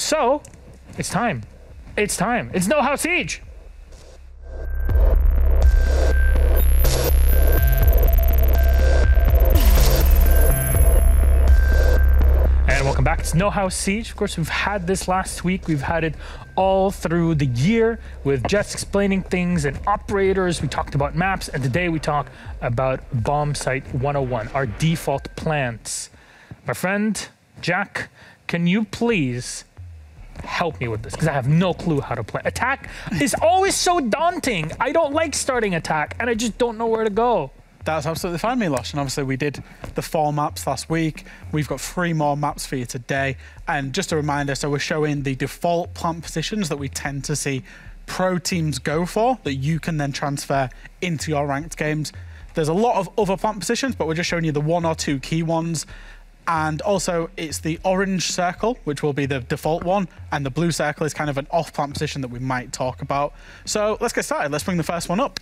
So, it's time. It's time. It's Know-How Siege. And welcome back. It's Know-How Siege. Of course, we've had this last week. We've had it all through the year with Jess explaining things and operators. We talked about maps, and today we talk about Bomb Site 101, our default plants. My friend, Jack, can you please help me with this? Because I have no clue how to play. Attack is always so daunting. I don't like starting attack, and I just don't know where to go. That's absolutely fine, Milosh. And obviously we did the 4 maps last week. We've got 3 more maps for you today. And just a reminder, so we're showing the default plant positions that we tend to see pro teams go for, that you can then transfer into your ranked games. There's a lot of other plant positions, but we're just showing you the 1 or 2 key ones. And also it's the orange circle, which will be the default one, and the blue circle is kind of an off plant position that we might talk about. So let's get started. Let's bring the first one up.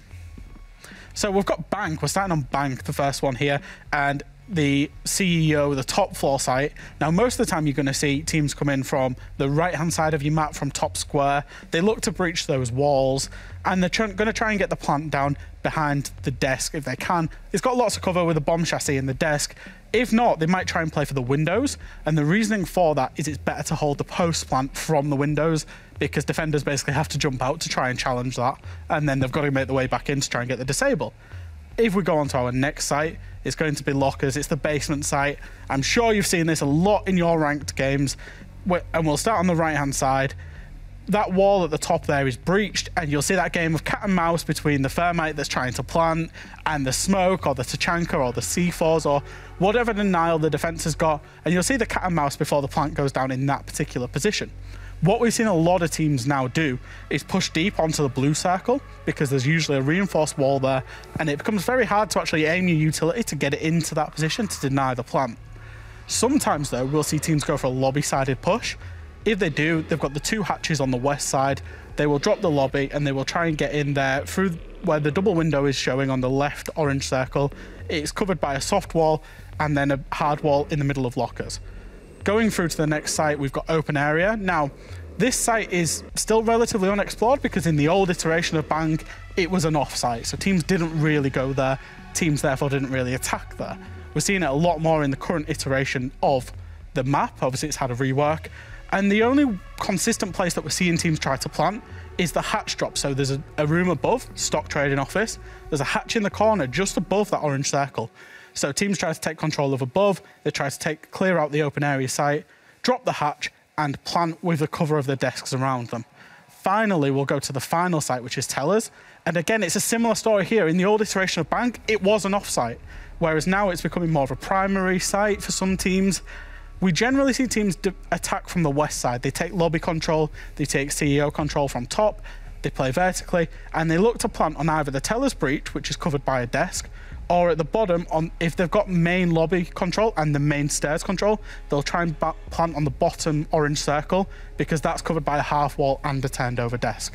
So we've got Bank. We're starting on Bank, the first one here, and the CEO, the top floor site. Now, most of the time you're going to see teams come in from the right-hand side of your map, from top square. They look to breach those walls, and they're going to try and get the plant down behind the desk if they can. It's got lots of cover with a bomb chassis in the desk. If not, they might try and play for the windows, and the reasoning for that is it's better to hold the post plant from the windows, because defenders basically have to jump out to try and challenge that, and then they've got to make their way back in to try and get the disable. If we go on to our next site, it's going to be lockers. It's the basement site. I'm sure you've seen this a lot in your ranked games, and we'll start on the right-hand side. That wall at the top there is breached, and you'll see that game of cat and mouse between the Thermite that's trying to plant and the smoke or the Tachanka or the C4s or whatever denial the defense has got, and you'll see the cat and mouse before the plant goes down in that particular position. What we've seen a lot of teams now do is push deep onto the blue circle, because there's usually a reinforced wall there, and it becomes very hard to actually aim your utility to get it into that position to deny the plant. Sometimes though, we'll see teams go for a lobby-sided push. If they do, they've got the 2 hatches on the west side. They will drop the lobby and they will try and get in there through where the double window is showing on the left orange circle. It's covered by a soft wall and then a hard wall in the middle of lockers. Going through to the next site, we've got open area. Now, this site is still relatively unexplored because in the old iteration of Bank, it was an off site. So teams didn't really go there. Teams therefore didn't really attack there. We're seeing it a lot more in the current iteration of the map. Obviously, it's had a rework. And the only consistent place that we're seeing teams try to plant is the hatch drop. So there's a room above, stock trading office. There's a hatch in the corner just above that orange circle. So teams try to take control of above. They try to clear out the open area site, drop the hatch, and plant with the cover of the desks around them. Finally, we'll go to the final site, which is Tellers. And again, it's a similar story here. In the old iteration of Bank, it was an off-site, whereas now it's becoming more of a primary site for some teams. We generally see teams attack from the west side. They take lobby control, they take CEO control from top, they play vertically, and they look to plant on either the Teller's breach, which is covered by a desk, or at the bottom, if they've got main lobby control and the main stairs control, they'll try and plant on the bottom orange circle, because that's covered by a half wall and a turned over desk.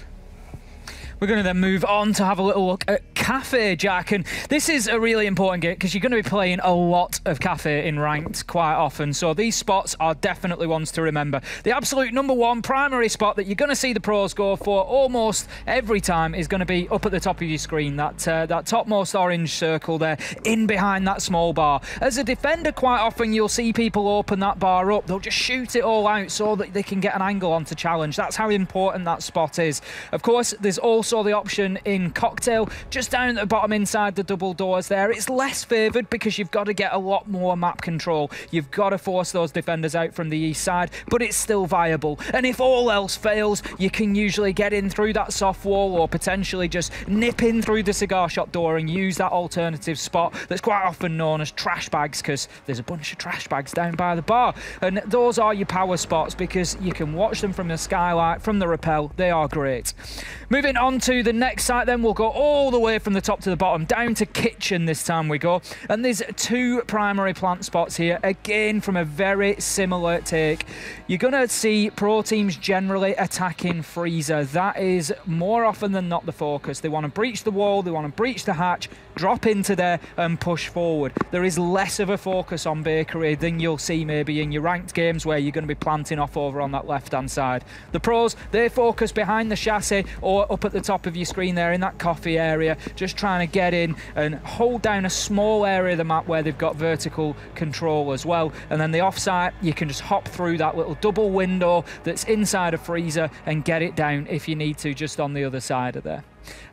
We're going to then move on to have a little look at Kafe, Jack. And this is a really important game because you're going to be playing a lot of Kafe in ranked quite often. So these spots are definitely ones to remember. The absolute #1 primary spot that you're going to see the pros go for almost every time is going to be up at the top of your screen. That topmost orange circle there, in behind that small bar. As a defender, quite often you'll see people open that bar up. They'll just shoot it all out so that they can get an angle onto challenge. That's how important that spot is. Of course, there's also the option in Cocktail, just down at the bottom inside the double doors there. It's less favoured because you've got to get a lot more map control. You've got to force those defenders out from the east side, but it's still viable. And if all else fails, you can usually get in through that soft wall or potentially just nip in through the cigar shop door and use that alternative spot that's quite often known as trash bags, because there's a bunch of trash bags down by the bar. And those are your power spots because you can watch them from the skylight, from the rappel. They are great. Moving on to the next site, then we'll go all the way from the top to the bottom, down to kitchen this time we go. And there's 2 primary plant spots here, again from a very similar take. You're going to see pro teams generally attacking freezer. That is more often than not the focus. They want to breach the wall, they want to breach the hatch, drop into there and push forward. There is less of a focus on bakery than you'll see maybe in your ranked games where you're going to be planting off over on that left-hand side. The pros, they focus behind the chassis or up at the top of your screen there in that coffee area, just trying to get in and hold down a small area of the map where they've got vertical control as well. And then the offsite, you can just hop through that little double window that's inside a freezer and get it down if you need to, just on the other side of there.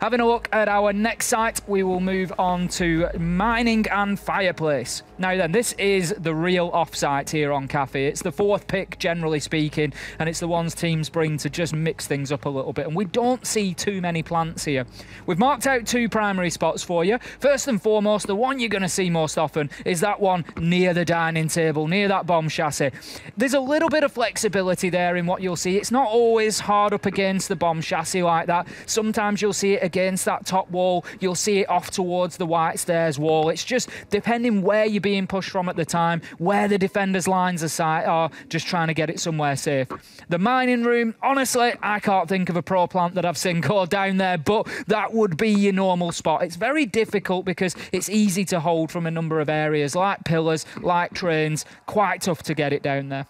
Having a look at our next site, we will move on to mining and fireplace. Now then, this is the real offsite here on Kafe. It's the fourth pick, generally speaking, and it's the ones teams bring to just mix things up a little bit. And we don't see too many plants here. We've marked out two primary spots for you. First and foremost, the one you're going to see most often is that one near the dining table, near that bomb chassis. There's a little bit of flexibility there in what you'll see. It's not always hard up against the bomb chassis like that. Sometimes you'll see it against that top wall. You'll see it off towards the white stairs wall. It's just depending where you're being pushed from at the time, where the defenders' lines of sight are, just trying to get it somewhere safe. The mining room, honestly, I can't think of a pro plant that I've seen go down there, but that would be your normal spot. It's very difficult because it's easy to hold from a number of areas, like pillars, like trains, quite tough to get it down there.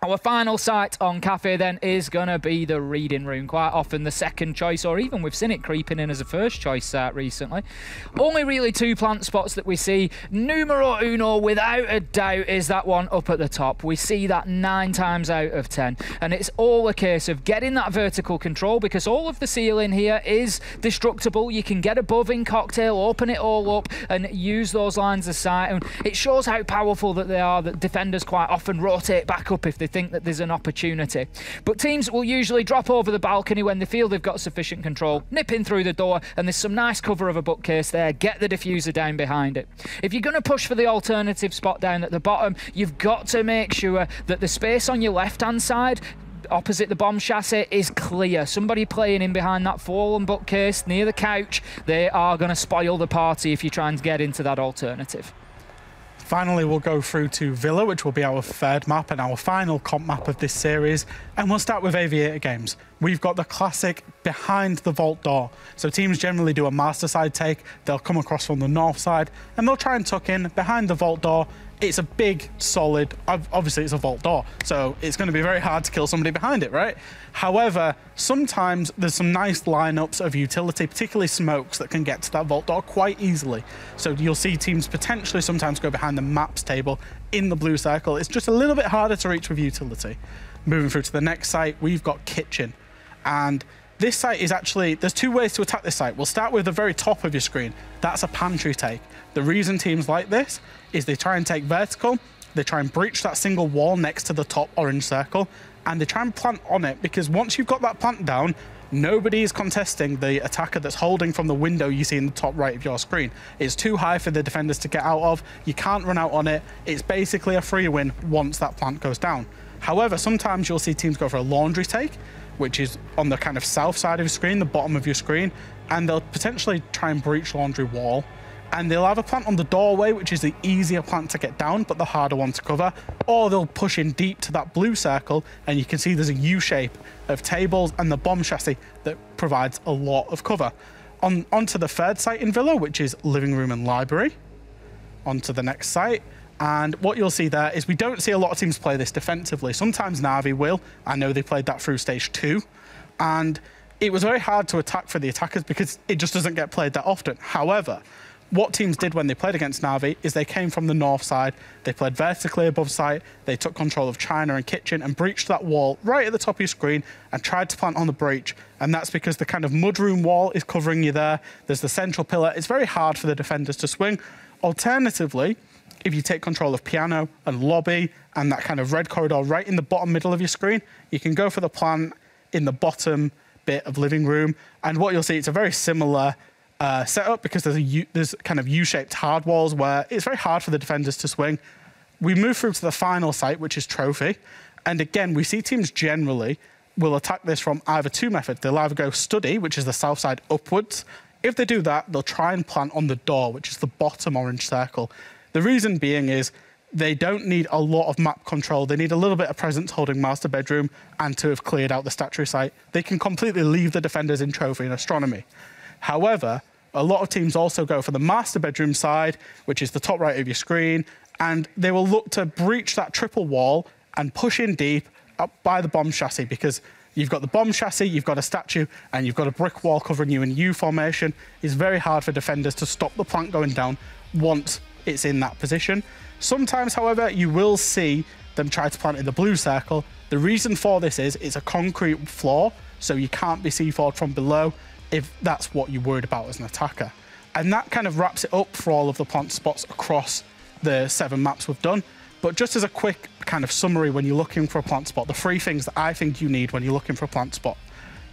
Our final site on Kafe then is going to be the reading room, quite often the second choice, or even we've seen it creeping in as a first choice site recently. Only really two plant spots that we see. Numero uno, without a doubt, is that one up at the top. We see that 9 times out of 10, and it's all a case of getting that vertical control, because all of the ceiling here is destructible. You can get above in Cocktail, open it all up and use those lines of sight, and it shows how powerful that they are, that defenders quite often rotate back up if they think that there's an opportunity. But teams will usually drop over the balcony when they feel they've got sufficient control, nip in through the door, and there's some nice cover of a bookcase there. Get the diffuser down behind it. If you're going to push for the alternative spot down at the bottom, you've got to make sure that the space on your left-hand side opposite the bomb chassis is clear. Somebody playing in behind that fallen bookcase near the couch, they are going to spoil the party if you try and get into that alternative. Finally, we'll go through to Villa, which will be our third map and our final comp map of this series. And we'll start with Aviator Games. We've got the classic behind the vault door. So teams generally do a master side take. They'll come across from the north side and they'll try and tuck in behind the vault door. It's a big, solid, obviously it's a vault door, so it's going to be very hard to kill somebody behind it, right? However, sometimes there's some nice lineups of utility, particularly smokes, that can get to that vault door quite easily. So you'll see teams potentially sometimes go behind the maps table in the blue circle. It's just a little bit harder to reach with utility. Moving through to the next site, we've got Kitchen. And this site is actually, there's two ways to attack this site. We'll start with the very top of your screen. That's a pantry take. The reason teams like this is they try and take vertical, they try and breach that single wall next to the top orange circle, and they try and plant on it, because once you've got that plant down, nobody is contesting the attacker that's holding from the window you see in the top right of your screen. It's too high for the defenders to get out of. You can't run out on it. It's basically a free win once that plant goes down. However, sometimes you'll see teams go for a laundry take, which is on the kind of south side of your screen, the bottom of your screen, and they'll potentially try and breach laundry wall. And they'll have a plant on the doorway, which is the easier plant to get down, but the harder one to cover. Or they'll push in deep to that blue circle, and you can see there's a U shape of tables and the bomb chassis that provides a lot of cover. Onto the third site in Villa, which is living room and library. Onto the next site. And what you'll see there is we don't see a lot of teams play this defensively. Sometimes Na'Vi will. I know they played that through stage 2. And it was very hard to attack for the attackers because it just doesn't get played that often. However, what teams did when they played against Na'Vi is they came from the north side, they played vertically above site, they took control of China and Kitchen and breached that wall right at the top of your screen and tried to plant on the breach. And that's because the kind of mudroom wall is covering you there. There's the central pillar. It's very hard for the defenders to swing. Alternatively, if you take control of piano and lobby and that kind of red corridor right in the bottom middle of your screen, you can go for the plant in the bottom bit of living room. And what you'll see, it's a very similar setup, because there's kind of U-shaped hard walls where it's very hard for the defenders to swing. We move through to the final site, which is Trophy. And again, we see teams generally will attack this from either two methods. They'll either go study, which is the south side upwards. If they do that, they'll try and plant on the door, which is the bottom orange circle. The reason being is they don't need a lot of map control. They need a little bit of presence holding master bedroom and to have cleared out the statue site. They can completely leave the defenders in Trophy and Astronomy. However, A lot of teams also go for the master bedroom side, which is the top right of your screen, and they will look to breach that triple wall and push in deep up by the bomb chassis, because you've got the bomb chassis, you've got a statue, and you've got a brick wall covering you in U formation. It's very hard for defenders to stop the plant going down once it's in that position. Sometimes, however, you will see them try to plant in the blue circle. The reason for this is it's a concrete floor, so you can't be C4'd from below if that's what you're worried about as an attacker. And that kind of wraps it up for all of the plant spots across the 7 maps we've done. But just as a quick kind of summary, when you're looking for a plant spot, the 3 things that I think you need when you're looking for a plant spot: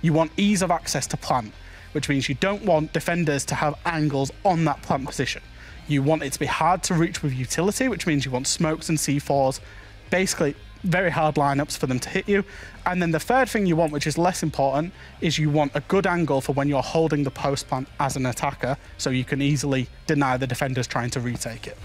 you want ease of access to plant, which means you don't want defenders to have angles on that plant position. You want it to be hard to reach with utility, which means you want smokes and C4s, basically very hard lineups for them to hit you. And then the third thing you want, which is less important, is you want a good angle for when you're holding the post plant as an attacker, so you can easily deny the defenders trying to retake it.